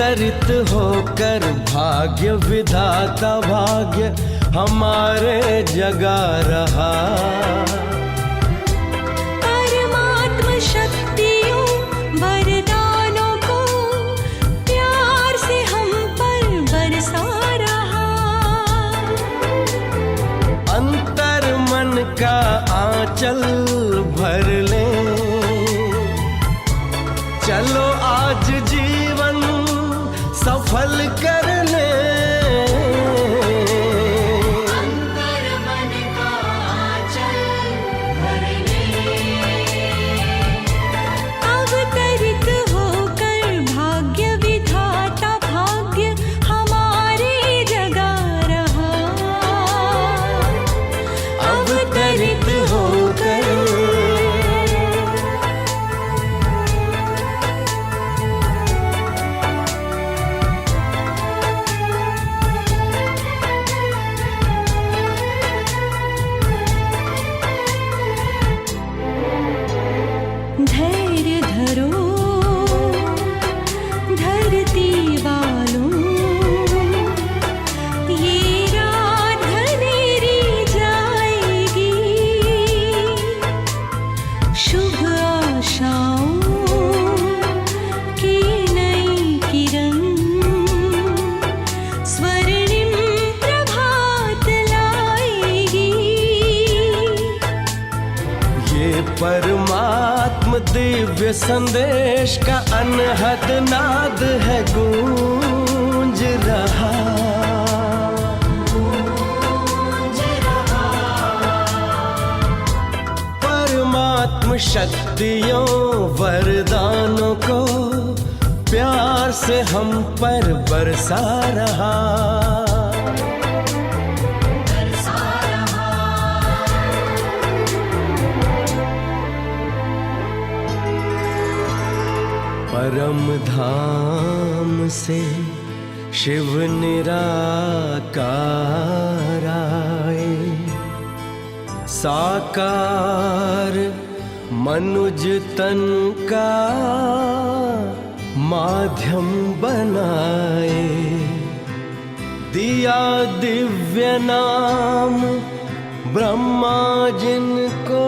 अंतरित होकर भाग्य विधाता भाग्य हमारे जगा रहा। परमात्म शक्तियों वरदानों को प्यार से हम पर बरसा रहा। अंतर मन का आंचल भर ले, चलो आज जीवन सफल कर ले। अंतर मन का आंचल भर ले, अवतरित होकर भाग्य विधाता भाग्य हमारे जगा रहा। अवतरित होकर धैर्य धरो धरती वालों, ये रात घनेरी जाएगी। शुभ आशाओं की नई किरण स्वर्णिम प्रभात लाएगी। ये परमात्म दिव्य संदेश का अनहद नाद है गूंज रहा। परमात्म शक्तियों वरदानों को प्यार से हम पर बरसा रहा। परम धाम से शिव निराकार आए, साकार मनुज तन का माध्यम बनाए। दिया दिव्य नाम ब्रह्मा जिनको,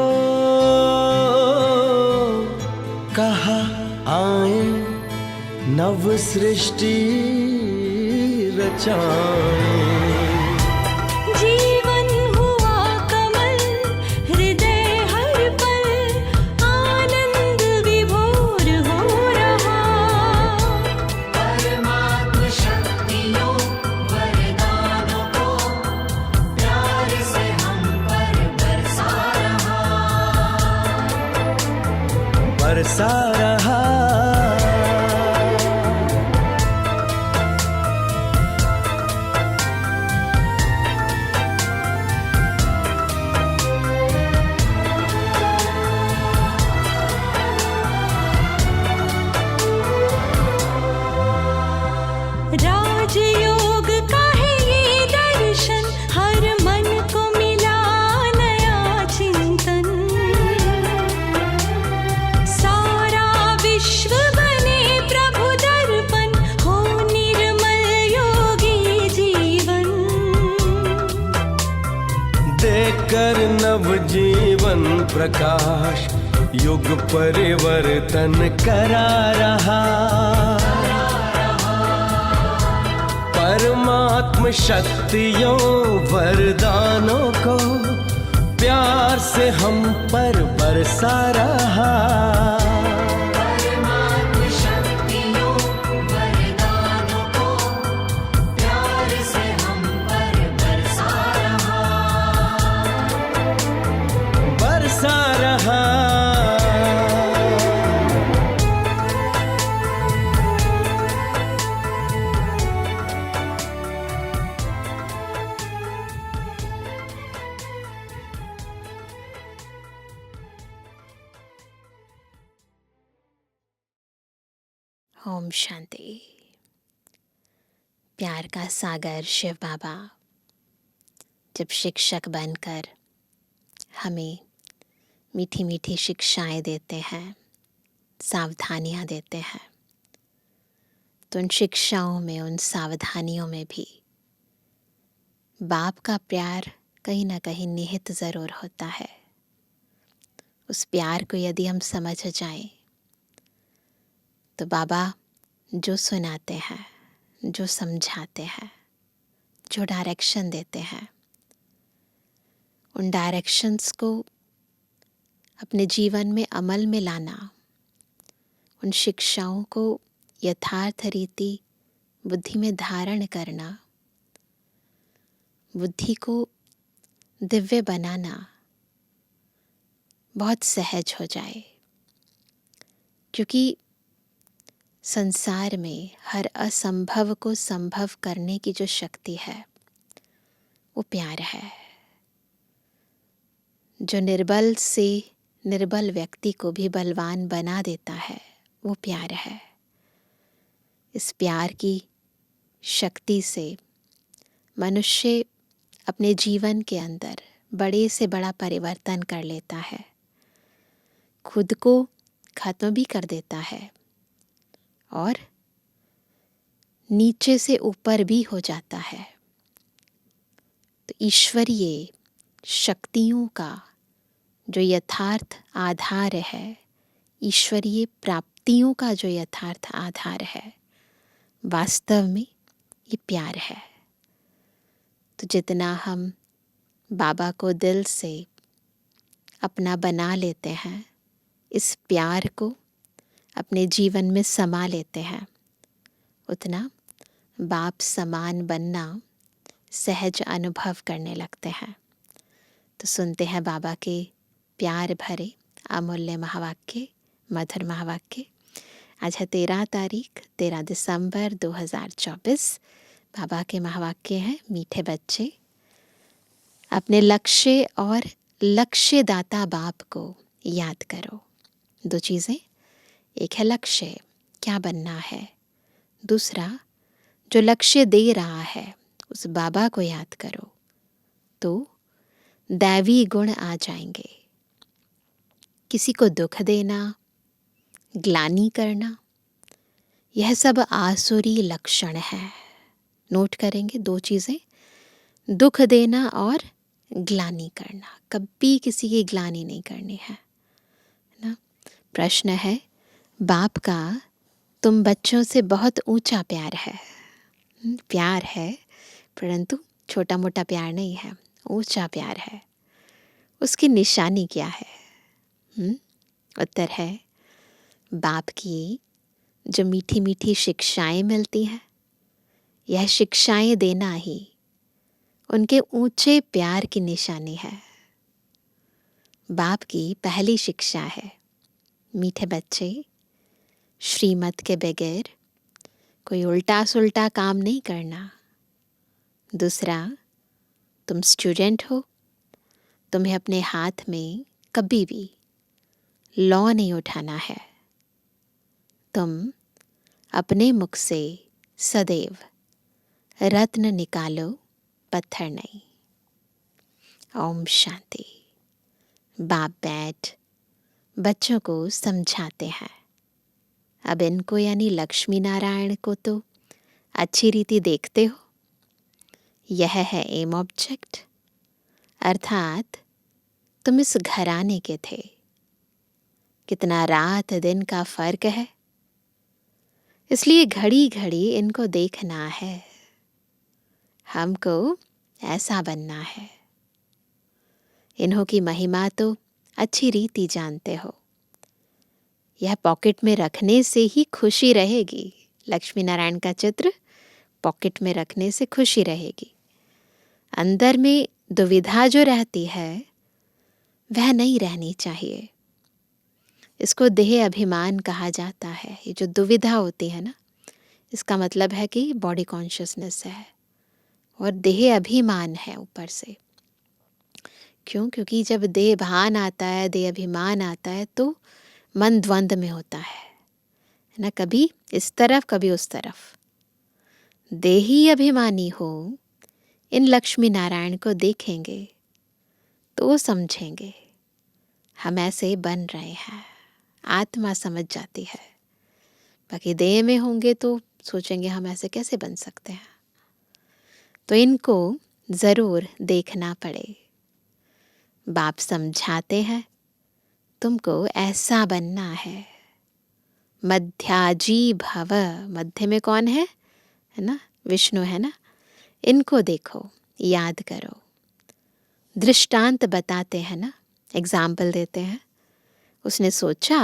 कहा आए नव सृष्टि रचाएं। जीवन हुआ कमल हृदय हर पल आनंद विभोर हो रहा। परमात्म शक्तियों वरदानों को प्यार से हम पर बरसा रहा। राजयोग का है ये दर्शन, हर मन को मिला नया चिंतन। सारा विश्व बने प्रभु दर्पण, हो निर्मल योगी जीवन। देकर नव जीवन प्रकाश युग परिवर्तन करा रहा। परमात्म शक्तियों वरदानों को प्यार से हम पर बरसा रहा। परमात्म शक्तियों वरदानों को प्यार से हम पर बरसा रहा। ओम शांति। प्यार का सागर शिव बाबा जब शिक्षक बनकर हमें मीठी मीठी शिक्षाएं देते हैं, सावधानियां देते हैं, तो उन शिक्षाओं में, उन सावधानियों में भी बाप का प्यार कहीं ना कहीं निहित ज़रूर होता है। उस प्यार को यदि हम समझ जाएं तो बाबा जो सुनाते हैं, जो समझाते हैं, जो डायरेक्शन देते हैं, उन डायरेक्शंस को अपने जीवन में अमल में लाना, उन शिक्षाओं को यथार्थ रीति बुद्धि में धारण करना, बुद्धि को दिव्य बनाना बहुत सहज हो जाए। क्योंकि संसार में हर असंभव को संभव करने की जो शक्ति है वो प्यार है। जो निर्बल से निर्बल व्यक्ति को भी बलवान बना देता है वो प्यार है। इस प्यार की शक्ति से मनुष्य अपने जीवन के अंदर बड़े से बड़ा परिवर्तन कर लेता है, खुद को खत्म भी कर देता है और नीचे से ऊपर भी हो जाता है। तो ईश्वरीय शक्तियों का जो यथार्थ आधार है, ईश्वरीय प्राप्तियों का जो यथार्थ आधार है, वास्तव में ये प्यार है। तो जितना हम बाबा को दिल से अपना बना लेते हैं, इस प्यार को अपने जीवन में समा लेते हैं, उतना बाप समान बनना सहज अनुभव करने लगते हैं। तो सुनते हैं बाबा के प्यार भरे अमूल्य महावाक्य, मधुर महावाक्य। आज है 13 दिसंबर 2024। बाबा के महावाक्य हैं, मीठे बच्चे अपने लक्ष्य और लक्ष्यदाता बाप को याद करो। दो चीज़ें, एक है लक्ष्य, क्या बनना है, दूसरा जो लक्ष्य दे रहा है उस बाबा को याद करो तो दैवी गुण आ जाएंगे। किसी को दुख देना, ग्लानि करना, यह सब आसुरी लक्षण है। नोट करेंगे दो चीज़ें, दुख देना और ग्लानि करना। कभी किसी की ग्लानि नहीं करनी है ना। प्रश्न है, बाप का तुम बच्चों से बहुत ऊंचा प्यार है। प्यार है परंतु छोटा मोटा प्यार नहीं है, ऊंचा प्यार है। उसकी निशानी क्या है? उत्तर है बाप की जो मीठी मीठी शिक्षाएं मिलती हैं, यह शिक्षाएं देना ही उनके ऊंचे प्यार की निशानी है। बाप की पहली शिक्षा है, मीठे बच्चे, श्रीमत के बगैर कोई उल्टा सुल्टा काम नहीं करना। दूसरा, तुम स्टूडेंट हो, तुम्हें अपने हाथ में कभी भी लॉ नहीं उठाना है। तुम अपने मुख से सदैव रत्न निकालो, पत्थर नहीं। ओम शांति। बाप बैठ बच्चों को समझाते हैं। अब इनको यानी लक्ष्मी नारायण को तो अच्छी रीति देखते हो। यह है एम ऑब्जेक्ट, अर्थात तुम इस घराने के थे। कितना रात दिन का फर्क है, इसलिए घड़ी घड़ी इनको देखना है। हमको ऐसा बनना है। इन्हों की महिमा तो अच्छी रीति जानते हो। यह पॉकेट में रखने से ही खुशी रहेगी। लक्ष्मी नारायण का चित्र पॉकेट में रखने से खुशी रहेगी। अंदर में दुविधा जो रहती है वह नहीं रहनी चाहिए। इसको देह अभिमान कहा जाता है। ये जो दुविधा होती है ना, इसका मतलब है कि बॉडी कॉन्शियसनेस है और देह अभिमान है ऊपर से। क्यों? क्योंकि जब देह भान आता है, देह अभिमान आता है तो मन द्वंद्व में होता है ना, कभी इस तरफ कभी उस तरफ। देही अभिमानी हो, इन लक्ष्मी नारायण को देखेंगे तो समझेंगे हम ऐसे बन रहे हैं। आत्मा समझ जाती है। बाकी देह में होंगे तो सोचेंगे हम ऐसे कैसे बन सकते हैं। तो इनको ज़रूर देखना पड़े। बाप समझाते हैं तुमको ऐसा बनना है, मध्याजी भव। मध्य में कौन है ना, विष्णु है ना। इनको देखो, याद करो। दृष्टांत बताते हैं ना, एग्जाम्पल देते हैं। उसने सोचा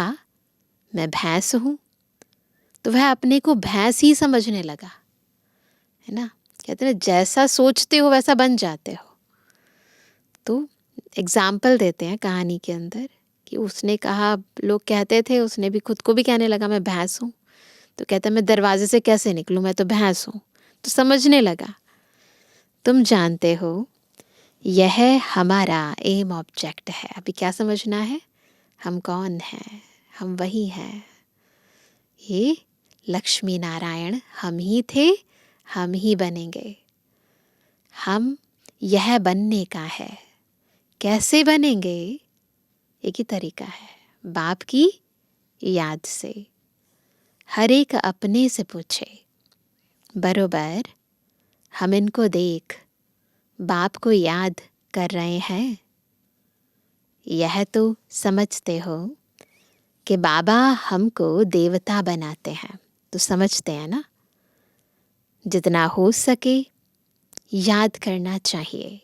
मैं भैंस हूँ, तो वह अपने को भैंस ही समझने लगा, है ना। कहते हैं जैसा सोचते हो वैसा बन जाते हो। तो एग्जाम्पल देते हैं कहानी के अंदर कि उसने कहा, लोग कहते थे, उसने भी खुद को भी कहने लगा मैं भैंस हूँ। तो कहता मैं दरवाजे से कैसे निकलूँ, मैं तो भैंस हूँ। तो समझने लगा। तुम जानते हो यह हमारा एम ऑब्जेक्ट है। अभी क्या समझना है, हम कौन हैं, हम वही हैं। ये लक्ष्मी नारायण हम ही थे, हम ही बनेंगे। हम यह बनने का है। कैसे बनेंगे, एक ही तरीका है, बाप की याद से। हर एक अपने से पूछे, बरोबर हम इनको देख बाप को याद कर रहे हैं। यह तो समझते हो कि बाबा हमको देवता बनाते हैं, तो समझते हैं ना। जितना हो सके याद करना चाहिए।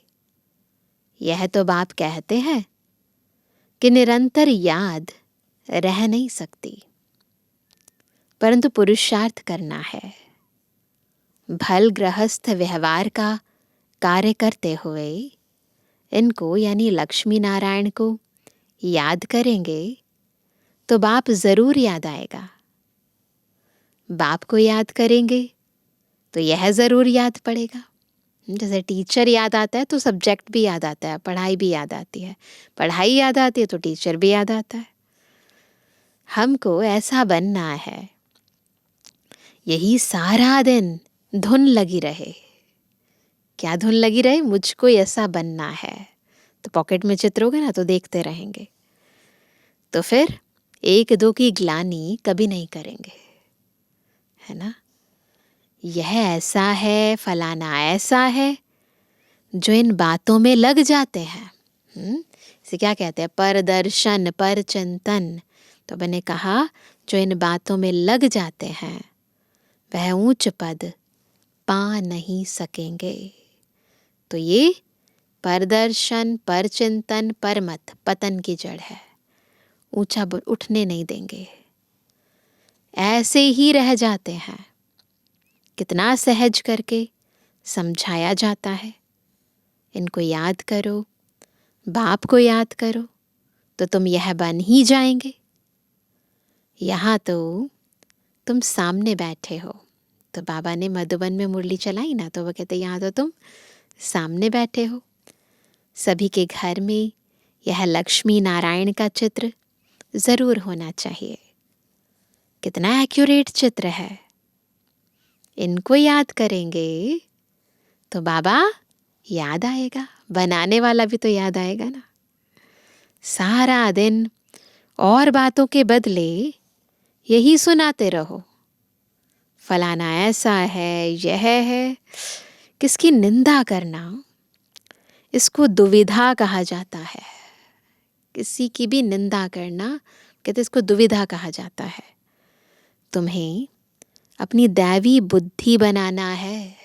यह तो बाप कहते हैं कि निरंतर याद रह नहीं सकती, परंतु पुरुषार्थ करना है। भल गृहस्थ व्यवहार का कार्य करते हुए इनको यानी लक्ष्मी नारायण को याद करेंगे तो बाप जरूर याद आएगा। बाप को याद करेंगे तो यह जरूर याद पड़ेगा। जैसे टीचर याद आता है तो सब्जेक्ट भी याद आता है, पढ़ाई भी याद आती है। पढ़ाई याद आती है तो टीचर भी याद आता है। हमको ऐसा बनना है, यही सारा दिन धुन लगी रहे। क्या धुन लगी रहे, मुझको ऐसा बनना है। तो पॉकेट में चित्र होगा ना, तो देखते रहेंगे, तो फिर एक दो की ग्लानि कभी नहीं करेंगे, है ना। यह ऐसा है, फलाना ऐसा है, जो इन बातों में लग जाते हैं। इसे क्या कहते हैं, परदर्शन, पर चिंतन। तो मैंने कहा जो इन बातों में लग जाते हैं वह ऊंच पद पा नहीं सकेंगे। तो ये परदर्शन, पर चिंतन, परमत पतन की जड़ है। ऊंचा उठने नहीं देंगे, ऐसे ही रह जाते हैं। कितना सहज करके समझाया जाता है। इनको याद करो, बाप को याद करो, तो तुम यह बन ही जाएंगे। यहाँ तो तुम सामने बैठे हो। तो बाबा ने मधुबन में मुरली चलाई ना, तो वो कहते यहाँ तो तुम सामने बैठे हो। सभी के घर में यह लक्ष्मी नारायण का चित्र जरूर होना चाहिए। कितना एक्यूरेट चित्र है। इनको याद करेंगे तो बाबा याद आएगा, बनाने वाला भी तो याद आएगा ना। सारा दिन और बातों के बदले यही सुनाते रहो, फलाना ऐसा है, यह है। किसकी निंदा करना, इसको दुविधा कहा जाता है। किसी की भी निंदा करना कहते इसको दुविधा कहा जाता है। तुम्हें अपनी दैवी बुद्धि बनाना है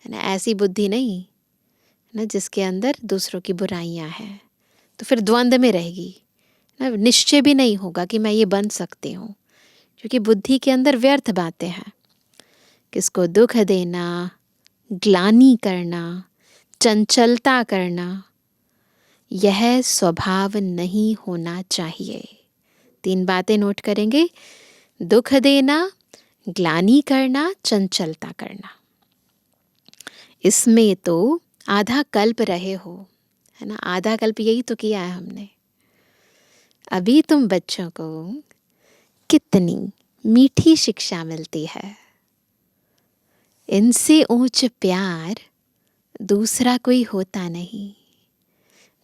ना, ऐसी बुद्धि नहीं ना जिसके अंदर दूसरों की बुराइयां हैं। तो फिर द्वंद्व में रहेगी ना, निश्चय भी नहीं होगा कि मैं ये बन सकती हूँ, क्योंकि बुद्धि के अंदर व्यर्थ बातें हैं। किसको दुख देना, ग्लानि करना, चंचलता करना, यह स्वभाव नहीं होना चाहिए। 3 बातें नोट करेंगे, दुख देना, ग्लानि करना, चंचलता करना। इसमें तो आधा कल्प रहे हो, है ना। आधा कल्प यही तो किया है हमने। अभी तुम बच्चों को कितनी मीठी शिक्षा मिलती है। इनसे ऊंच प्यार दूसरा कोई होता नहीं।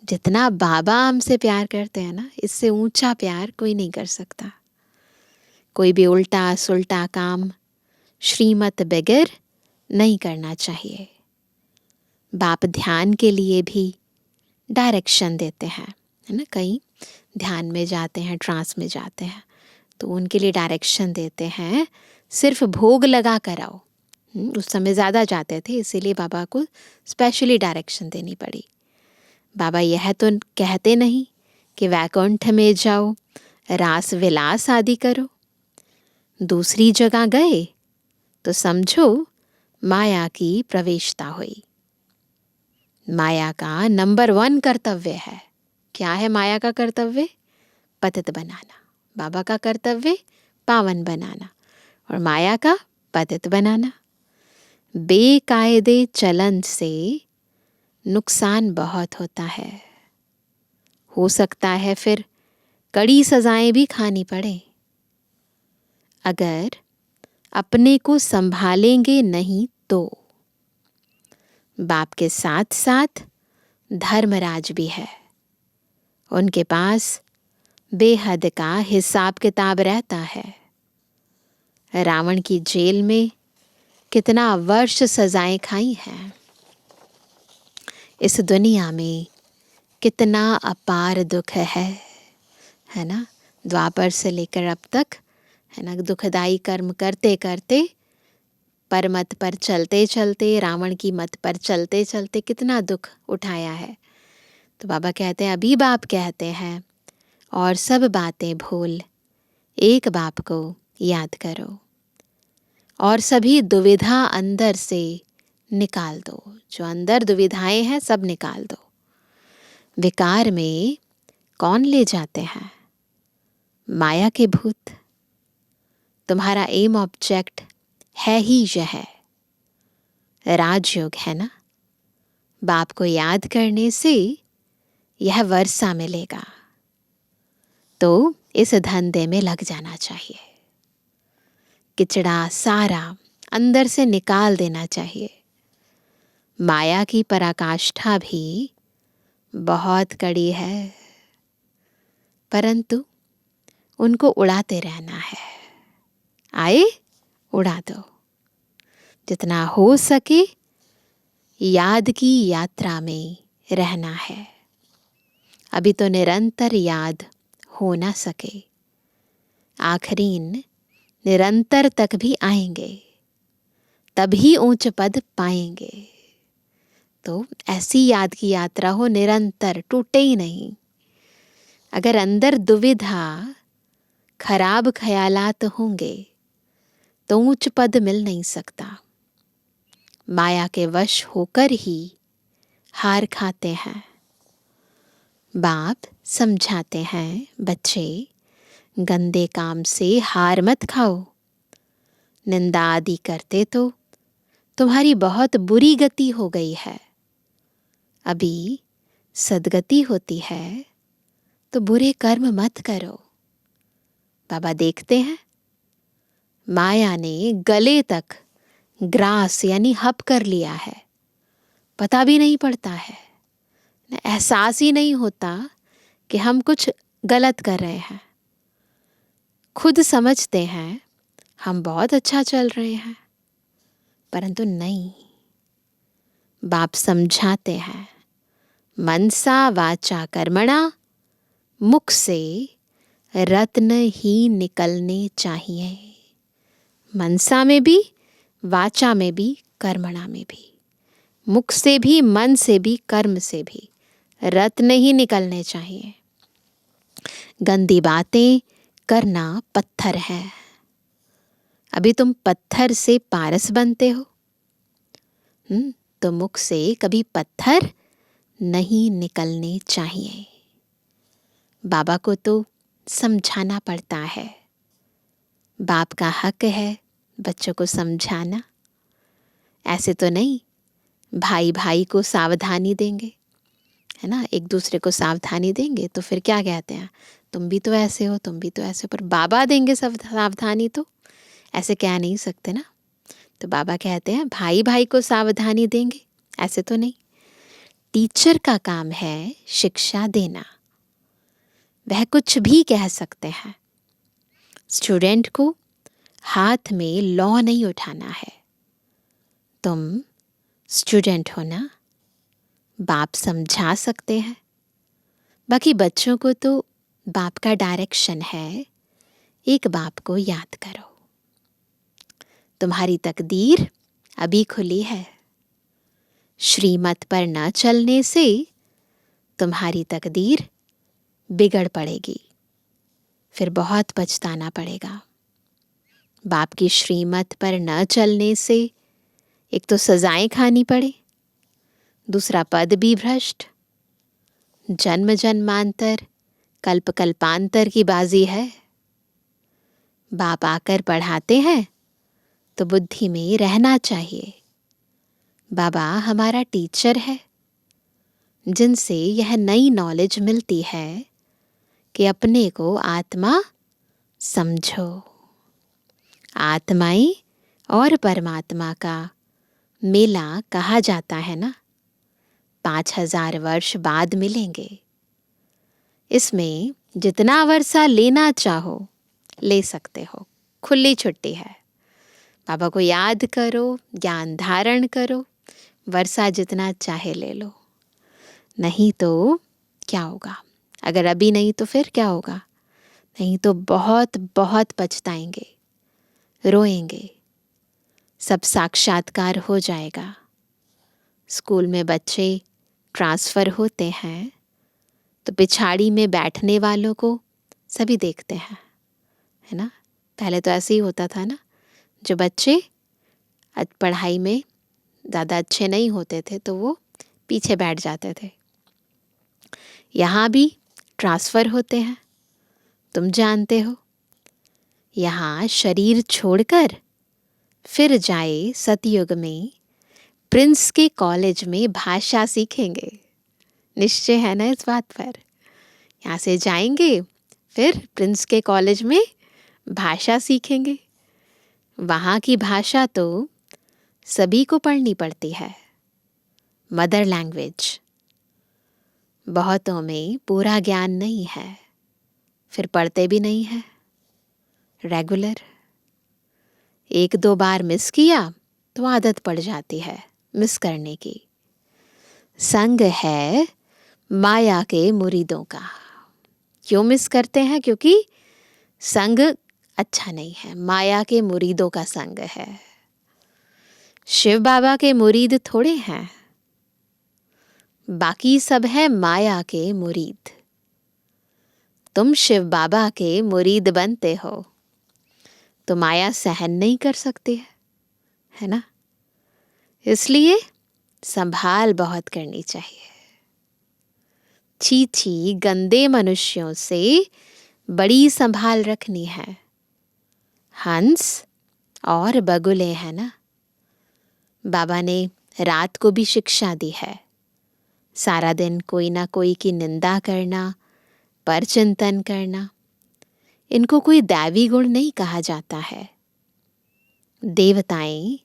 जितना बाबा हमसे प्यार करते हैं ना, इससे ऊंचा प्यार कोई नहीं कर सकता। कोई भी उल्टा सुल्टा काम श्रीमत बगैर नहीं करना चाहिए। बाप ध्यान के लिए भी डायरेक्शन देते हैं, है ना। कहीं ध्यान में जाते हैं, ट्रांस में जाते हैं, तो उनके लिए डायरेक्शन देते हैं, सिर्फ भोग लगा कर आओ। उस समय ज़्यादा जाते थे, इसीलिए बाबा को स्पेशली डायरेक्शन देनी पड़ी। बाबा यह तो कहते नहीं कि वैकुंठ में जाओ, रास विलास आदि करो। दूसरी जगह गए तो समझो माया की प्रवेशता हुई। माया का नंबर 1 कर्तव्य है। क्या है माया का कर्तव्य? पतित बनाना। बाबा का कर्तव्य पावन बनाना, और माया का पतित बनाना। बेकायदे चलन से नुकसान बहुत होता है। हो सकता है फिर कड़ी सजाएं भी खानी पड़े। अगर अपने को संभालेंगे नहीं तो। बाप के साथ साथ धर्मराज भी है, उनके पास बेहद का हिसाब किताब रहता है। रावण की जेल में कितना वर्ष सजाएं खाई हैं। इस दुनिया में कितना अपार दुख है ना। द्वापर से लेकर अब तक, है ना, दुखदाई कर्म करते करते, परमत पर चलते चलते, रावण की मत पर चलते चलते कितना दुख उठाया है। तो बाबा कहते हैं, अभी बाप कहते हैं, और सब बातें भूल एक बाप को याद करो, और सभी दुविधा अंदर से निकाल दो। जो अंदर दुविधाएं हैं सब निकाल दो। विकार में कौन ले जाते हैं? माया के भूत। तुम्हारा एम ऑब्जेक्ट है ही यह है, राजयोग, है ना। बाप को याद करने से यह वर्षा मिलेगा, तो इस धंधे में लग जाना चाहिए। किचड़ा सारा अंदर से निकाल देना चाहिए। माया की पराकाष्ठा भी बहुत कड़ी है, परंतु उनको उड़ाते रहना है। आए उड़ा दो। जितना हो सके याद की यात्रा में रहना है। अभी तो निरंतर याद हो ना सके, आखिरीन निरंतर तक भी आएंगे, तभी ऊंच पद पाएंगे। तो ऐसी याद की यात्रा हो, निरंतर, टूटे ही नहीं। अगर अंदर दुविधा, खराब ख्यालात होंगे तो ऊंच पद मिल नहीं सकता। माया के वश होकर ही हार खाते हैं। बाप समझाते हैं, बच्चे गंदे काम से हार मत खाओ। निंदा आदि करते तो तुम्हारी बहुत बुरी गति हो गई है। अभी सदगति होती है तो बुरे कर्म मत करो। बाबा देखते हैं माया ने गले तक ग्रास यानी हप कर लिया है, पता भी नहीं पड़ता है, एहसास ही नहीं होता कि हम कुछ गलत कर रहे हैं। खुद समझते हैं हम बहुत अच्छा चल रहे हैं, परंतु नहीं। बाप समझाते हैं, मनसा वाचा कर्मणा, मुख से रत्न ही निकलने चाहिए। मनसा में भी, वाचा में भी, कर्मणा में भी, मुख से भी, मन से भी, कर्म से भी रत्न ही निकलने चाहिए। गंदी बातें करना पत्थर है। अभी तुम पत्थर से पारस बनते हो, तो मुख से कभी पत्थर नहीं निकलने चाहिए। बाबा को तो समझाना पड़ता है। बाप का हक है बच्चों को समझाना। ऐसे तो नहीं भाई भाई को सावधानी देंगे, है ना, एक दूसरे को सावधानी देंगे तो फिर क्या कहते हैं, तुम भी तो ऐसे हो, तुम भी तो ऐसे हो। पर बाबा देंगे सावधानी तो ऐसे कह नहीं सकते ना। तो बाबा कहते हैं भाई भाई को सावधानी देंगे, ऐसे तो नहीं। टीचर का काम है शिक्षा देना, वह कुछ भी कह सकते हैं। स्टूडेंट को हाथ में लॉ नहीं उठाना है। तुम स्टूडेंट हो ना, बाप समझा सकते हैं, बाकी बच्चों को तो बाप का डायरेक्शन है। एक बाप को याद करो, तुम्हारी तकदीर अभी खुली है। श्रीमत पर न चलने से तुम्हारी तकदीर बिगड़ पड़ेगी, फिर बहुत पछताना पड़ेगा। बाप की श्रीमत पर न चलने से एक तो सजाएं खानी पड़े, दूसरा पद भी भ्रष्ट, जन्म जन्मांतर कल्प कल्पांतर की बाजी है। बाप आकर पढ़ाते हैं तो बुद्धि में रहना चाहिए। बाबा हमारा टीचर है, जिनसे यह नई नॉलेज मिलती है कि अपने को आत्मा समझो। आत्माएं और परमात्मा का मेला कहा जाता है ना, 5000 वर्ष बाद मिलेंगे। इसमें जितना वर्षा लेना चाहो ले सकते हो, खुली छुट्टी है। बाबा को याद करो, ज्ञान धारण करो, वर्षा जितना चाहे ले लो। नहीं तो क्या होगा? अगर अभी नहीं तो फिर क्या होगा? नहीं तो बहुत बहुत पछताएंगे, रोएंगे। सब साक्षात्कार हो जाएगा। स्कूल में बच्चे ट्रांसफ़र होते हैं तो पिछाड़ी में बैठने वालों को सभी देखते हैं, है ना। पहले तो ऐसे ही होता था ना, जो बच्चे पढ़ाई में ज़्यादा अच्छे नहीं होते थे तो वो पीछे बैठ जाते थे। यहाँ भी ट्रांसफ़र होते हैं, तुम जानते हो। यहाँ शरीर छोड़कर फिर जाए सतयुग में प्रिंस के कॉलेज में भाषा सीखेंगे। निश्चय है ना इस बात पर? यहाँ से जाएंगे फिर प्रिंस के कॉलेज में भाषा सीखेंगे। वहाँ की भाषा तो सभी को पढ़नी पड़ती है, मदर लैंग्वेज। बहुतों में पूरा ज्ञान नहीं है, फिर पढ़ते भी नहीं है रेगुलर। 1-2 बार मिस किया तो आदत पड़ जाती है मिस करने की। संग है माया के मुरीदों का। क्यों मिस करते हैं? क्योंकि संग अच्छा नहीं है, माया के मुरीदों का संग है। शिव बाबा के मुरीद थोड़े हैं, बाकी सब है माया के मुरीद। तुम शिव बाबा के मुरीद बनते हो तो माया सहन नहीं कर सकती है ना। इसलिए संभाल बहुत करनी चाहिए। छी गंदे मनुष्यों से बड़ी संभाल रखनी है। हंस और बगुले है ना। बाबा ने रात को भी शिक्षा दी है। सारा दिन कोई ना कोई की निंदा करना, पर चिंतन करना, इनको कोई दैवी गुण नहीं कहा जाता है। देवताएं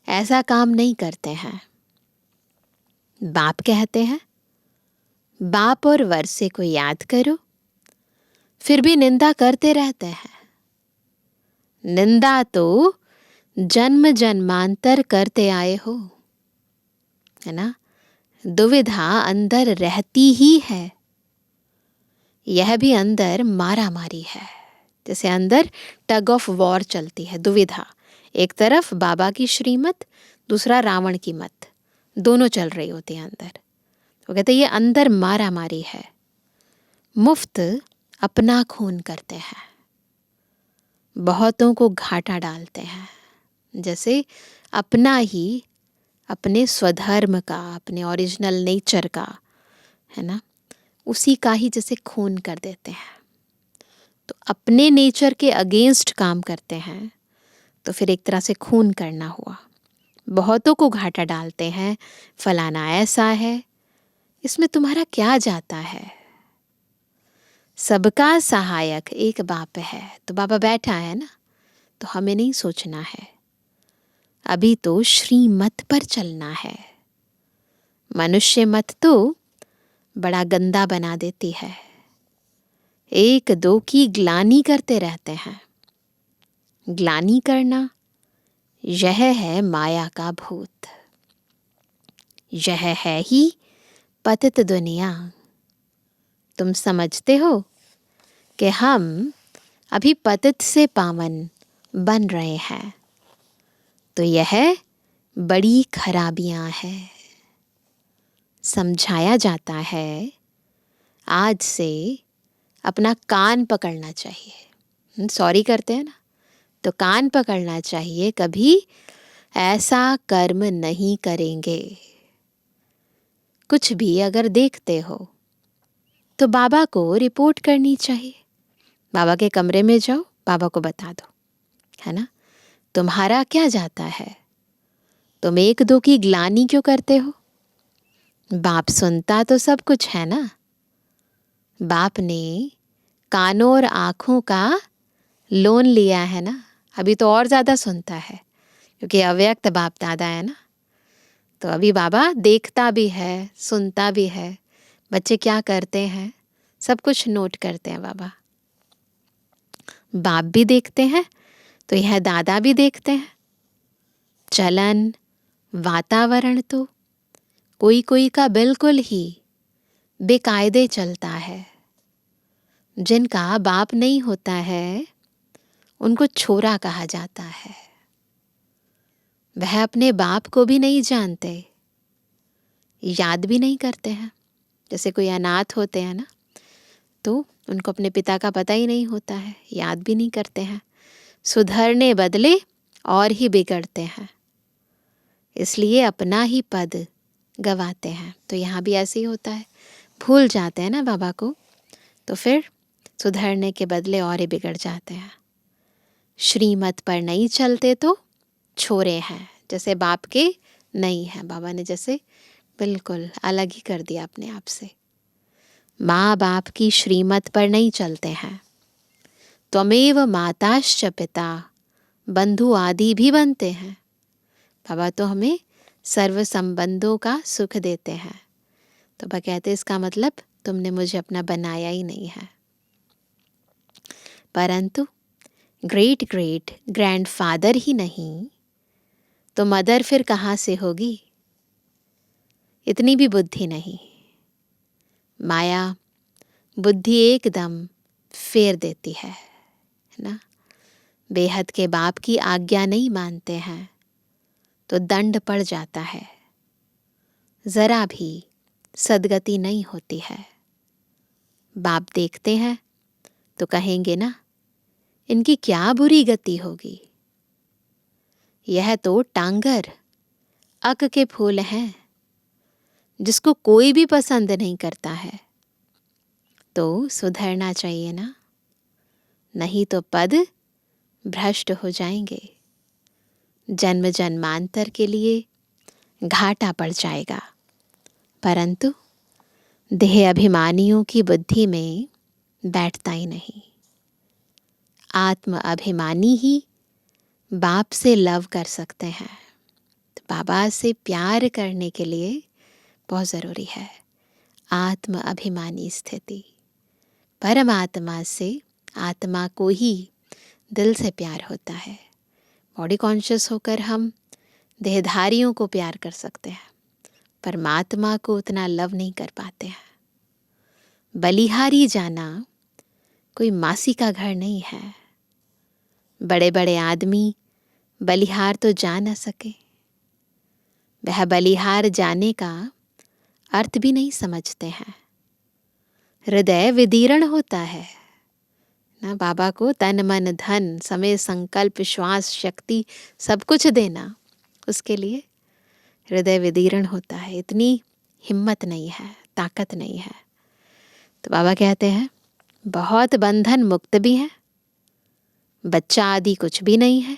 ऐसा काम नहीं करते हैं। बाप कहते हैं, बाप और वर्षे को याद करो, फिर भी निंदा करते रहते हैं। निंदा तो जन्म जन्मांतर करते आए हो, है ना। दुविधा अंदर रहती ही है। यह भी अंदर मारा मारी है। जैसे अंदर टग ऑफ वॉर चलती है, दुविधा। एक तरफ बाबा की श्रीमत, दूसरा रावण की मत, दोनों चल रही होती है अंदर। वो कहते ये अंदर मारा मारी है। मुफ्त अपना खून करते हैं, बहुतों को घाटा डालते हैं। जैसे अपना ही, अपने स्वधर्म का, अपने ओरिजिनल नेचर का, है ना, उसी का ही जैसे खून कर देते हैं। तो अपने नेचर के अगेंस्ट काम करते हैं तो फिर एक तरह से खून करना हुआ। बहुतों को घाटा डालते हैं, फलाना ऐसा है, इसमें तुम्हारा क्या जाता है। सबका सहायक एक बाप है। तो बाबा बैठा है ना, तो हमें नहीं सोचना है। अभी तो श्रीमत पर चलना है। मनुष्य मत तो बड़ा गंदा बना देती है। 1-2 की ग्लानि करते रहते हैं। ग्लानि करना, यह है माया का भूत। यह है ही पतित दुनिया। तुम समझते हो कि हम अभी पतित से पावन बन रहे हैं, तो यह बड़ी खराबियां हैं। समझाया जाता है आज से अपना कान पकड़ना चाहिए। सॉरी करते हैं ना, तो कान पकड़ना चाहिए, कभी ऐसा कर्म नहीं करेंगे। कुछ भी अगर देखते हो तो बाबा को रिपोर्ट करनी चाहिए। बाबा के कमरे में जाओ, बाबा को बता दो, है ना। तुम्हारा क्या जाता है? तुम एक दो की ग्लानि क्यों करते हो? बाप सुनता तो सब कुछ है ना। बाप ने कानों और आँखों का लोन लिया है ना, अभी तो और ज़्यादा सुनता है, क्योंकि अव्यक्त बाप दादा है ना। तो अभी बाबा देखता भी है, सुनता भी है, बच्चे क्या करते हैं सब कुछ नोट करते हैं बाबा। बाप भी देखते हैं तो यह दादा भी देखते हैं। चलन वातावरण तो कोई कोई का बिल्कुल ही बेकायदे चलता है। जिनका बाप नहीं होता है उनको छोरा कहा जाता है। वह अपने बाप को भी नहीं जानते, याद भी नहीं करते हैं। जैसे कोई अनाथ होते हैं ना, तो उनको अपने पिता का पता ही नहीं होता है, याद भी नहीं करते हैं। सुधरने बदले और ही बिगड़ते हैं, इसलिए अपना ही पद गवाते हैं। तो यहाँ भी ऐसे ही होता है, भूल जाते हैं ना बाबा को, तो फिर सुधरने के बदले और ही बिगड़ जाते हैं। श्रीमत पर नहीं चलते तो छोरे हैं, जैसे बाप के नहीं हैं। बाबा ने जैसे बिल्कुल अलग ही कर दिया अपने आप से। माँ बाप की श्रीमत पर नहीं चलते हैं। त्वमेव माताश्च पिता, बंधु आदि भी बनते हैं। बाबा तो हमें सर्व संबंधों का सुख देते हैं। तो बाबा कहते इसका मतलब तुमने मुझे अपना बनाया ही नहीं है। परंतु ग्रेट ग्रेट ग्रैंडफादर ही नहीं तो मदर फिर कहाँ से होगी? इतनी भी बुद्धि नहीं। माया बुद्धि एकदम फेर देती है ना। बेहद के बाप की आज्ञा नहीं मानते हैं तो दंड पड़ जाता है, जरा भी सदगति नहीं होती है। बाप देखते हैं तो कहेंगे ना, इनकी क्या बुरी गति होगी, यह तो टांगर अक के फूल हैं, जिसको कोई भी पसंद नहीं करता है। तो सुधरना चाहिए ना, नहीं तो पद भ्रष्ट हो जाएंगे। जन्म जन्मांतर के लिए घाटा पड़ जाएगा। परंतु देह अभिमानियों की बुद्धि में बैठता ही नहीं। आत्म अभिमानी ही बाप से लव कर सकते हैं। तो बाबा से प्यार करने के लिए बहुत ज़रूरी है आत्म अभिमानी स्थिति। परमात्मा से आत्मा को ही दिल से प्यार होता है। बॉडी कॉन्शियस होकर हम देहधारियों को प्यार कर सकते हैं, परमात्मा को उतना लव नहीं कर पाते हैं। बलिहारी जाना कोई मासी का घर नहीं है। बड़े बड़े आदमी बलिहार तो जा न सके, वह बलिहार जाने का अर्थ भी नहीं समझते हैं। हृदय विदीर्ण होता है ना। बाबा को तन मन धन समय संकल्प श्वास शक्ति सब कुछ देना, उसके लिए हृदय विदीर्ण होता है। इतनी हिम्मत नहीं है, ताकत नहीं है। तो बाबा कहते हैं बहुत बंधन मुक्त भी हैं, बच्चा आदि कुछ भी नहीं है।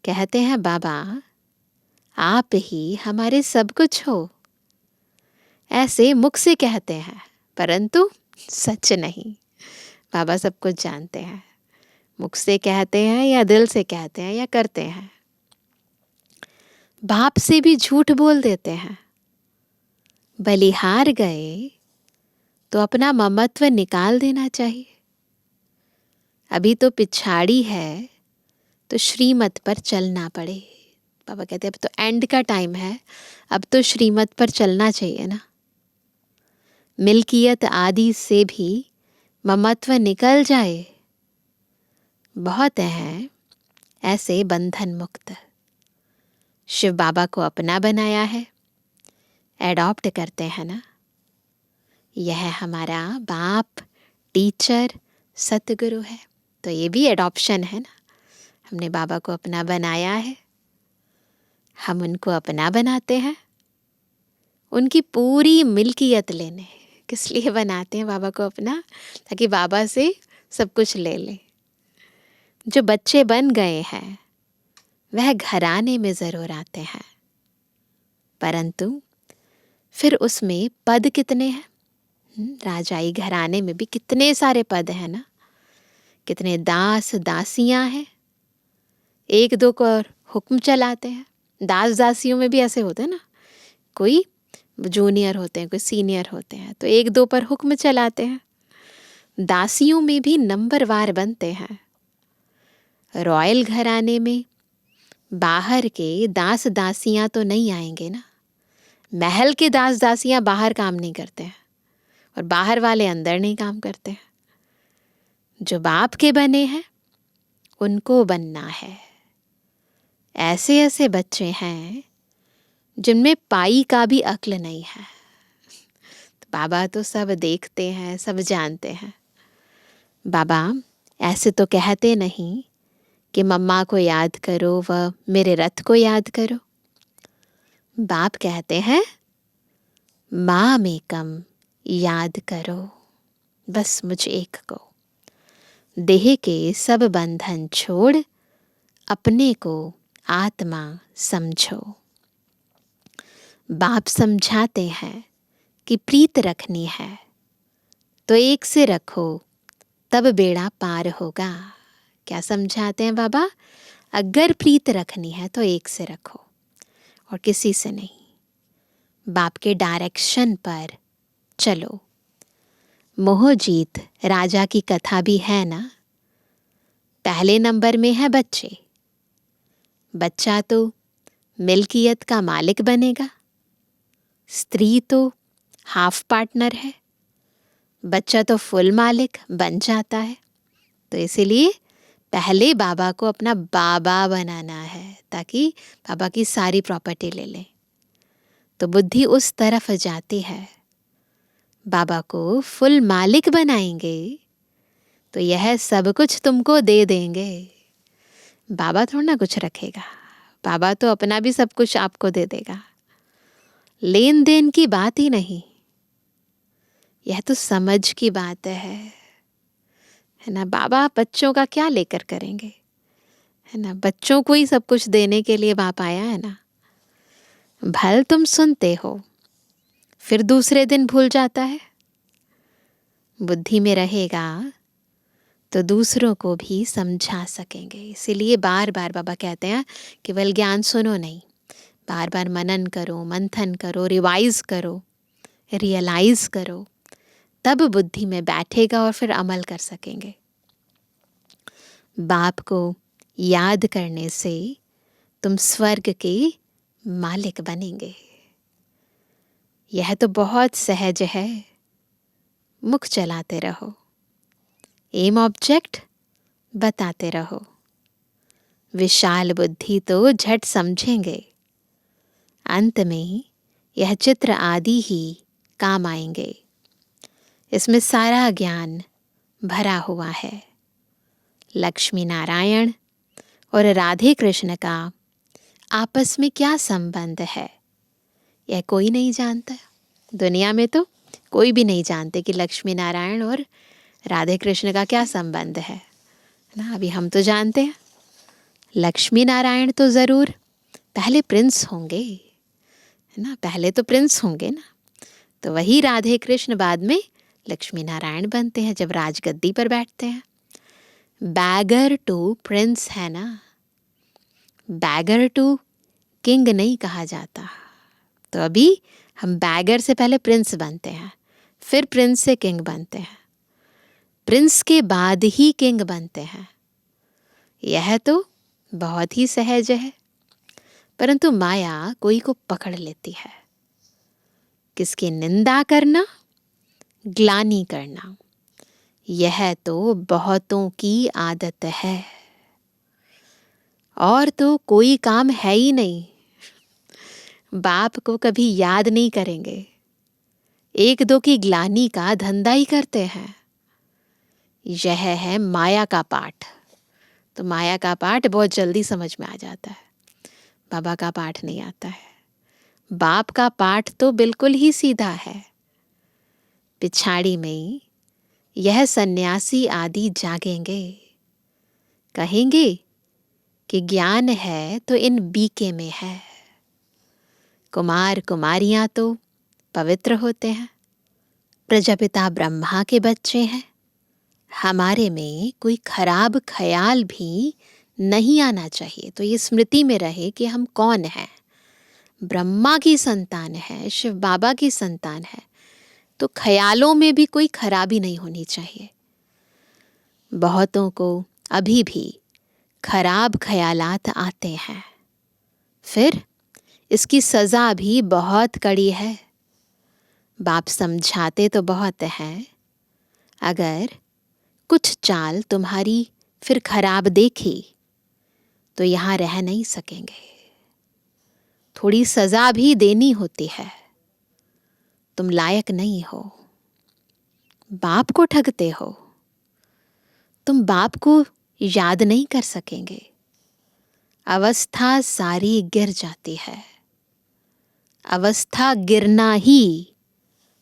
कहते हैं बाबा आप ही हमारे सब कुछ हो, ऐसे मुख से कहते हैं, परंतु सच नहीं। बाबा सब कुछ जानते हैं, मुख से कहते हैं या दिल से कहते हैं या करते हैं। बाप से भी झूठ बोल देते हैं। बलिहार गए तो अपना ममत्व निकाल देना चाहिए। अभी तो पिछाड़ी है तो श्रीमत पर चलना पड़े। बाबा कहते हैं अब तो एंड का टाइम है, अब तो श्रीमत पर चलना चाहिए ना। मिल्कियत आदि से भी ममत्व निकल जाए। बहुत हैं ऐसे बंधन मुक्त। शिव बाबा को अपना बनाया है, एडॉप्ट करते हैं ना। यह हमारा बाप, टीचर, सतगुरु है, तो ये भी एडॉप्शन है ना। हमने बाबा को अपना बनाया है, हम उनको अपना बनाते हैं। उनकी पूरी मिल्कियत लेने, किस लिए बनाते हैं बाबा को अपना? ताकि बाबा से सब कुछ ले लें। जो बच्चे बन गए हैं वह घराने में ज़रूर आते हैं, परंतु फिर उसमें पद कितने हैं? राजाई घराने में भी कितने सारे पद हैं ना। कितने दास दासियां हैं, एक दो को और हुक्म चलाते हैं। दास दासियों में भी ऐसे होते हैं ना, कोई जूनियर होते हैं, कोई सीनियर होते हैं, तो एक दो पर हुक्म चलाते हैं। दासियों में भी नंबरवार बनते हैं। रॉयल घराने में बाहर के दास दासियां तो नहीं आएंगे ना। महल के दास दासियां बाहर काम नहीं करते हैं और बाहर वाले अंदर नहीं काम करते हैं। जो बाप के बने हैं उनको बनना है। ऐसे ऐसे बच्चे हैं जिनमें पाई का भी अक्ल नहीं है। तो बाबा तो सब देखते हैं, सब जानते हैं। बाबा ऐसे तो कहते नहीं कि मम्मा को याद करो व मेरे रथ को याद करो। बाप कहते हैं माम एकम याद करो, बस मुझ एक को। देह के सब बंधन छोड़ अपने को आत्मा समझो। बाप समझाते हैं कि प्रीत रखनी है तो एक से रखो, तब बेड़ा पार होगा। क्या समझाते हैं बाबा? अगर प्रीत रखनी है तो एक से रखो और किसी से नहीं। बाप के डायरेक्शन पर चलो। मोहजीत राजा की कथा भी है ना। पहले नंबर में है बच्चे। बच्चा तो मिल्कियत का मालिक बनेगा, स्त्री तो हाफ पार्टनर है, बच्चा तो फुल मालिक बन जाता है। तो इसीलिए पहले बाबा को अपना बाबा बनाना है ताकि बाबा की सारी प्रॉपर्टी ले लें। तो बुद्धि उस तरफ जाती है। बाबा को फुल मालिक बनाएंगे तो यह सब कुछ तुमको दे देंगे। बाबा थोड़ा ना कुछ रखेगा, बाबा तो अपना भी सब कुछ आपको दे देगा। लेन देन की बात ही नहीं, यह तो समझ की बात है ना। बाबा बच्चों का क्या लेकर करेंगे, है ना। बच्चों को ही सब कुछ देने के लिए बाप आया है ना। भल तुम सुनते हो फिर दूसरे दिन भूल जाता है। बुद्धि में रहेगा तो दूसरों को भी समझा सकेंगे। इसीलिए बार बार बाबा कहते हैं केवल ज्ञान सुनो नहीं, बार बार मनन करो, मंथन करो, रिवाइज करो, रियलाइज करो, तब बुद्धि में बैठेगा और फिर अमल कर सकेंगे। बाप को याद करने से तुम स्वर्ग के मालिक बनेंगे। यह तो बहुत सहज है। मुख चलाते रहो, एम ऑब्जेक्ट बताते रहो। विशाल बुद्धि तो झट समझेंगे। अंत में यह चित्र आदि ही काम आएंगे। इसमें सारा ज्ञान भरा हुआ है। लक्ष्मी नारायण और राधे कृष्ण का आपस में क्या संबंध है यह कोई नहीं जानता। दुनिया में तो कोई भी नहीं जानते कि लक्ष्मी नारायण और राधे कृष्ण का क्या संबंध है ना। अभी हम तो जानते हैं लक्ष्मी नारायण तो ज़रूर पहले प्रिंस होंगे, है ना। पहले तो प्रिंस होंगे ना, तो वही राधे कृष्ण बाद में लक्ष्मी नारायण बनते हैं जब राजगद्दी पर बैठते हैं। बैगर टू प्रिंस है ना, बैगर टू किंग नहीं कहा जाता। तो अभी हम बैगर से पहले प्रिंस बनते हैं, फिर प्रिंस से किंग बनते हैं, प्रिंस के बाद ही किंग बनते हैं। यह तो बहुत ही सहज है, परंतु माया कोई को पकड़ लेती है। किसकी निंदा करना, ग्लानि करना, यह तो बहुतों की आदत है। और तो कोई काम है ही नहीं। बाप को कभी याद नहीं करेंगे, एक दो की ग्लानि का धंधा ही करते हैं। यह है माया का पाठ। तो माया का पाठ बहुत जल्दी समझ में आ जाता है, बाबा का पाठ नहीं आता है। बाप का पाठ तो बिल्कुल ही सीधा है। पिछाड़ी में यह सन्यासी आदि जागेंगे, कहेंगे कि ज्ञान है तो इन बीके में है। कुमार कुमारियां तो पवित्र होते हैं, प्रजापिता ब्रह्मा के बच्चे हैं। हमारे में कोई खराब ख्याल भी नहीं आना चाहिए। तो ये स्मृति में रहे कि हम कौन हैं। ब्रह्मा की संतान है, शिव बाबा की संतान है, तो ख्यालों में भी कोई खराबी नहीं होनी चाहिए। बहुतों को अभी भी खराब ख्यालात आते हैं, फिर इसकी सज़ा भी बहुत कड़ी है। बाप समझाते तो बहुत हैं, अगर कुछ चाल तुम्हारी फिर खराब देखी तो यहाँ रह नहीं सकेंगे। थोड़ी सज़ा भी देनी होती है। तुम लायक नहीं हो, बाप को ठगते हो, तुम बाप को याद नहीं कर सकेंगे। अवस्था सारी गिर जाती है। अवस्था गिरना ही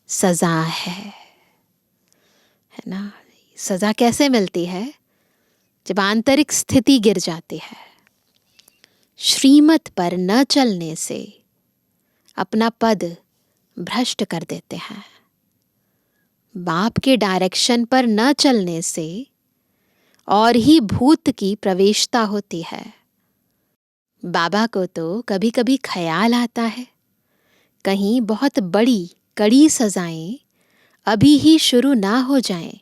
सजा है ना। सजा कैसे मिलती है? जब आंतरिक स्थिति गिर जाती है। श्रीमत पर न चलने से अपना पद भ्रष्ट कर देते हैं। बाप के डायरेक्शन पर न चलने से और ही भूत की प्रवेशता होती है। बाबा को तो कभी कभी ख्याल आता है, कहीं बहुत बड़ी कड़ी सजाएं अभी ही शुरू ना हो जाएं।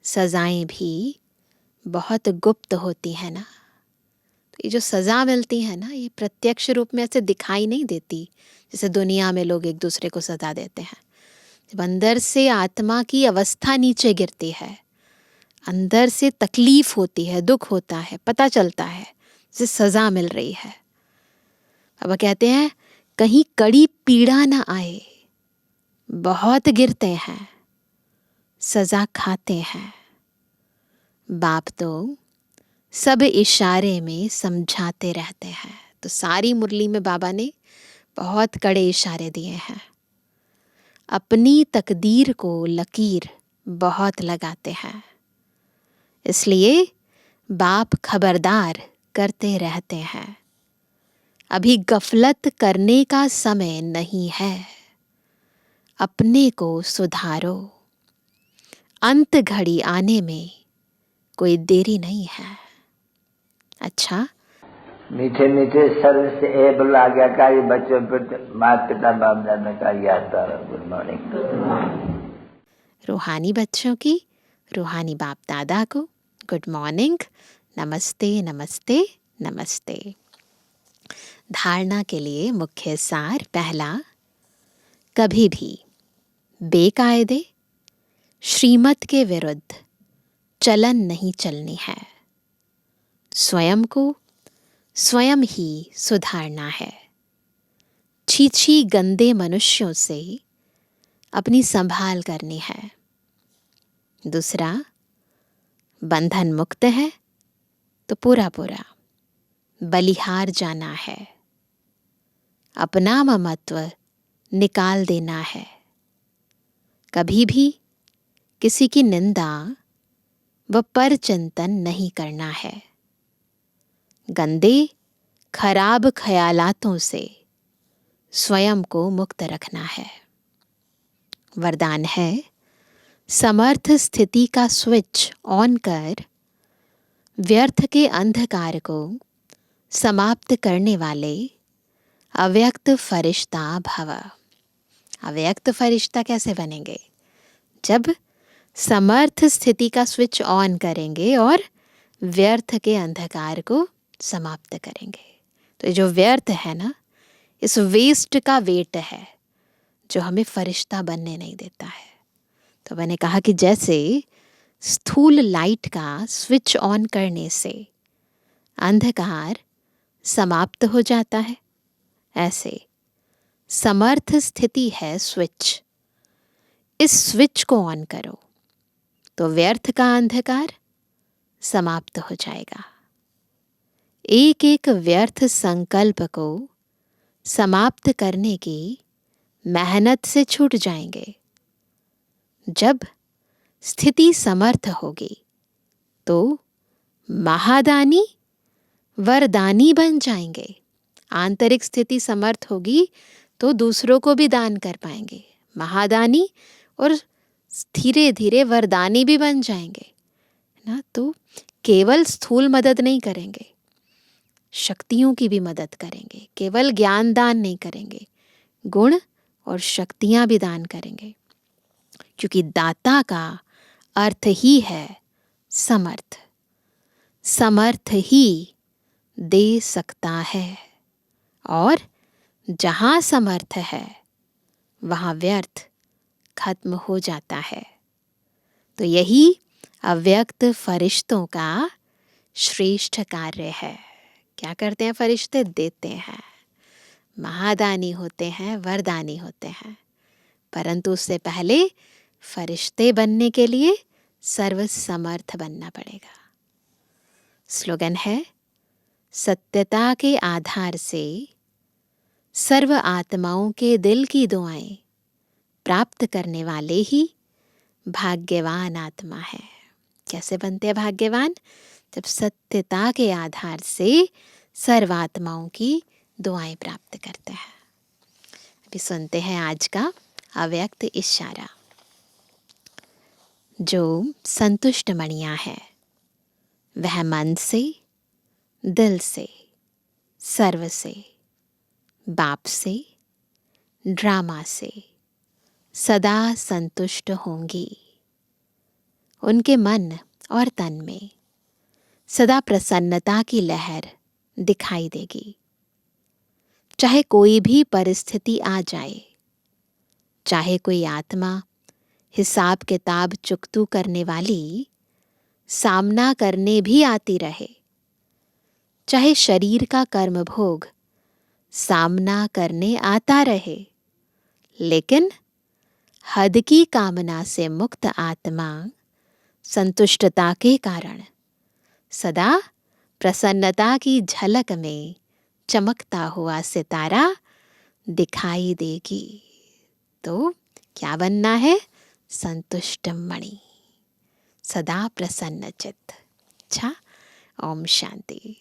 सजाएं भी बहुत गुप्त होती है ना। तो ये जो सज़ा मिलती है ना, ये प्रत्यक्ष रूप में ऐसे दिखाई नहीं देती जैसे दुनिया में लोग एक दूसरे को सज़ा देते हैं। जब अंदर से आत्मा की अवस्था नीचे गिरती है, अंदर से तकलीफ होती है, दुख होता है, पता चलता है जैसे सज़ा मिल रही है। अब कहते हैं कहीं कड़ी पीड़ा ना आए। बहुत गिरते हैं, सज़ा खाते हैं। बाप तो सब इशारे में समझाते रहते हैं। तो सारी मुरली में बाबा ने बहुत कड़े इशारे दिए हैं। अपनी तकदीर को लकीर बहुत लगाते हैं, इसलिए बाप खबरदार करते रहते हैं। अभी गफलत करने का समय नहीं है, अपने को सुधारो। अंत घड़ी आने में कोई देरी नहीं है। अच्छा, मीठे मीठे स्वर से एबल आज्ञाकारी बच्चों पर माता पिता बाप दादा का याद। Good morning. रूहानी बच्चों की रूहानी बाप दादा को गुड मॉर्निंग, नमस्ते नमस्ते नमस्ते। धारणा के लिए मुख्य सार पहला, कभी भी बेकायदे श्रीमत के विरुद्ध चलन नहीं चलनी है। स्वयं को स्वयं ही सुधारना है। छी गंदे मनुष्यों से अपनी संभाल करनी है। दूसरा, बंधन मुक्त है तो पूरा पूरा बलिहार जाना है। अपना ममत्व निकाल देना है। कभी भी किसी की निंदा व परचिंतन नहीं करना है। गंदे खराब ख्यालातों से स्वयं को मुक्त रखना है। वरदान है, समर्थ स्थिति का स्विच ऑन कर व्यर्थ के अंधकार को समाप्त करने वाले अव्यक्त फरिश्ता भव। अव्यक्त फरिश्ता कैसे बनेंगे? जब समर्थ स्थिति का स्विच ऑन करेंगे और व्यर्थ के अंधकार को समाप्त करेंगे। तो ये जो व्यर्थ है ना, इस वेस्ट का वेट है जो हमें फरिश्ता बनने नहीं देता है। तो मैंने कहा कि जैसे स्थूल लाइट का स्विच ऑन करने से अंधकार समाप्त हो जाता है, ऐसे समर्थ स्थिति है स्विच। इस स्विच को ऑन करो तो व्यर्थ का अंधकार समाप्त हो जाएगा। एक एक व्यर्थ संकल्प को समाप्त करने की मेहनत से छूट जाएंगे। जब स्थिति समर्थ होगी तो महादानी वरदानी बन जाएंगे। आंतरिक स्थिति समर्थ होगी तो दूसरों को भी दान कर पाएंगे, महादानी और धीरे धीरे वरदानी भी बन जाएंगे ना। तो केवल स्थूल मदद नहीं करेंगे, शक्तियों की भी मदद करेंगे। केवल ज्ञान दान नहीं करेंगे, गुण और शक्तियां भी दान करेंगे, क्योंकि दाता का अर्थ ही है समर्थ। समर्थ ही दे सकता है, और जहां समर्थ है वहां व्यर्थ खत्म हो जाता है। तो यही अव्यक्त फरिश्तों का श्रेष्ठ कार्य है। क्या करते हैं फरिश्ते? देते हैं, महादानी होते हैं, वरदानी होते हैं। परंतु उससे पहले फरिश्ते बनने के लिए सर्वसमर्थ बनना पड़ेगा। स्लोगन है, सत्यता के आधार से सर्व आत्माओं के दिल की दुआएं प्राप्त करने वाले ही भाग्यवान आत्मा है। कैसे बनते हैं भाग्यवान? जब सत्यता के आधार से सर्वात्माओं की दुआएं प्राप्त करते हैं। अभी सुनते हैं आज का अव्यक्त इशारा। जो संतुष्ट मणियां है वह मन से, दिल से, सर्व से, बाप से, ड्रामा से सदा संतुष्ट होंगी। उनके मन और तन में सदा प्रसन्नता की लहर दिखाई देगी। चाहे कोई भी परिस्थिति आ जाए, चाहे कोई आत्मा हिसाब किताब चुकतू करने वाली सामना करने भी आती रहे, चाहे शरीर का कर्म भोग सामना करने आता रहे, लेकिन हद की कामना से मुक्त आत्मा संतुष्टता के कारण सदा प्रसन्नता की झलक में चमकता हुआ सितारा दिखाई देगी। तो क्या बनना है? संतुष्ट मणि, सदा प्रसन्न चित्त। अच्छा, ओम शांति।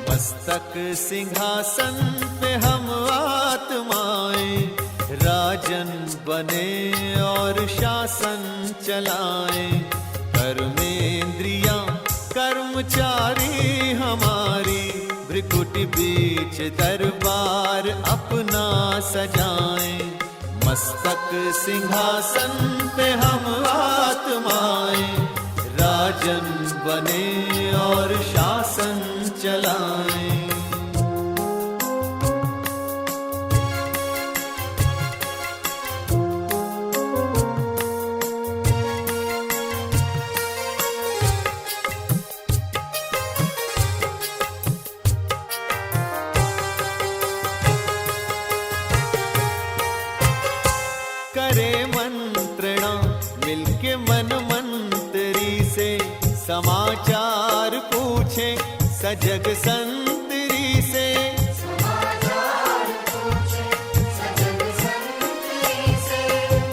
मस्तक सिंहासन पे हम आत्माएं राजन बने और शासन चलाएं। कर्मेंद्रियां कर्मचारी हमारी, भृकुटि बीच दरबार अपना सजाएं। मस्तक सिंहासन पे हम आत्माएं राजन बने और शासन चलाएं। करे मंत्रणा मिलके मन मंत्री से, समाचार पूछे सजग संतरी से।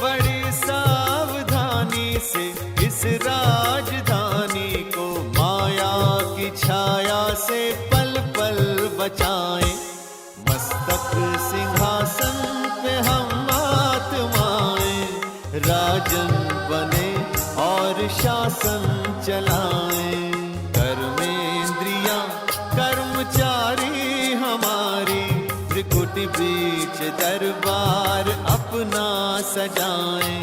बड़ी सावधानी से इस राजधानी को माया की छाया से पल पल बचाएं। मस्तक सिंहासन पे हम आत्माएं राजन बने और शासन चलाएं। कर्मेंद्रियां कर्मचारी हमारी, त्रिकुटी बीच दरबार अपना सजाएं।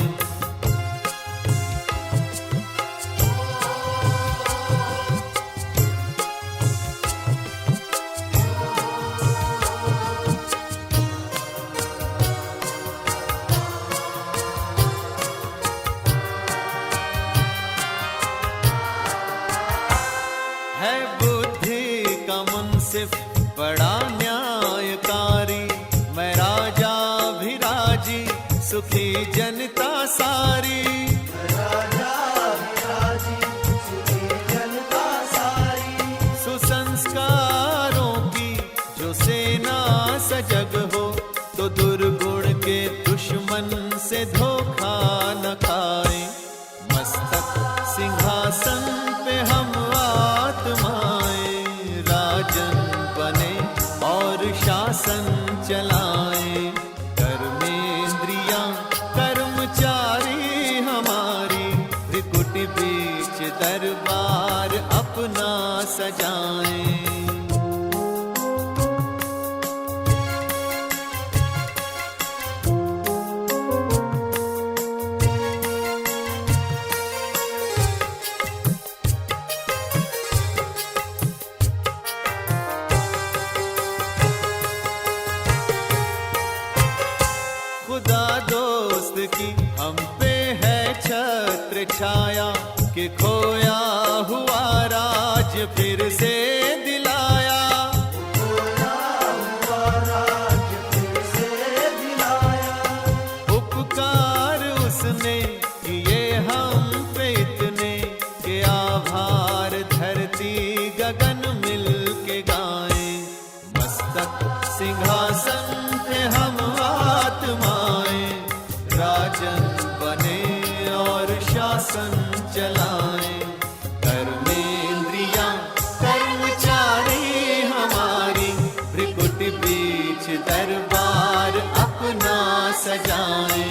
है बुद्धि का मुंसिफ बड़ा न्यायकारी, मैं राजा भी राजी सुखी जनता सारी। सुसंस्कारों की जो सेना सजग हो, तो दुर्गुण के दुश्मन से धोखा न खाए। मस्तक सिंहासन पे हम आत्माएं, राजन बने और शासन चलाएं। कर्मेंद्रियां कर्मचारी हमारी, त्रिकुटी बीच दरबार अपना सजाएं। खुदा दोस्त की हम पे है छत्र छाया, कि खोया हुआ राज फिर से दिलाया। उपकार उसने किए हम पे इतने, कि आभार धरती गगन मिल के गाएं। मस्तक सिंहासन पे हम आत्माएं, राजन बने और शासन चलाएं। कर्मेंद्रियां कर्मचारी हमारी, त्रिकुटी बीच दरबार अपना सजाएं।